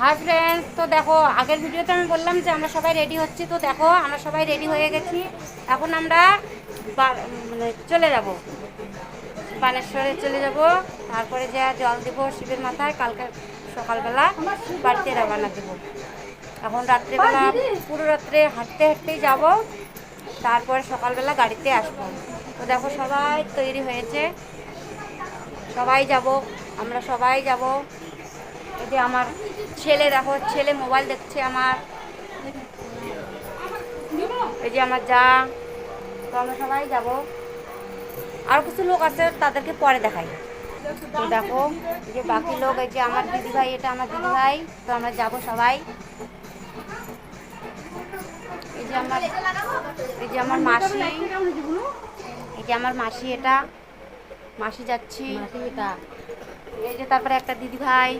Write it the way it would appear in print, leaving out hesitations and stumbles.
Hi friends, তো দেখো আগের ভিডিওতে আমি বললাম যে আমরা সবাই রেডি হচ্ছি। তো দেখো আমরা সবাই রেডি হয়ে গেছি। এখন আমরা চলে যাব বানেশ্বরে চলে যাব। তারপরে যা জল দেব শিবের মাথায়, কালকে সকালবেলা বাড়িতে রওনা দেব। এখন রাত্রেবেলা পুরো রাত্রে হাঁটতে হাঁটতেই যাব, তারপরে সকালবেলা গাড়িতে আসবো। তো দেখো সবাই তৈরি হয়েছে, সবাই যাব, আমরা সবাই যাব। এই যে আমার ছেলে, দেখো ছেলে মোবাইল দেখছে আমার, এই যে আমার যা। তো আমরা সবাই যাব, আর কিছু লোক আছে তাদেরকে পরে দেখাই। তো দেখো এই যে বাকি লোক, এই যে আমার দিদিভাই, এটা আমার দিদিভাই। তো আমরা যাব সবাই। এই যে আমার মাসি, এই যে আমার মাসি, এটা মাসি যাচ্ছি। এই যে তারপরে একটা দিদিভাই,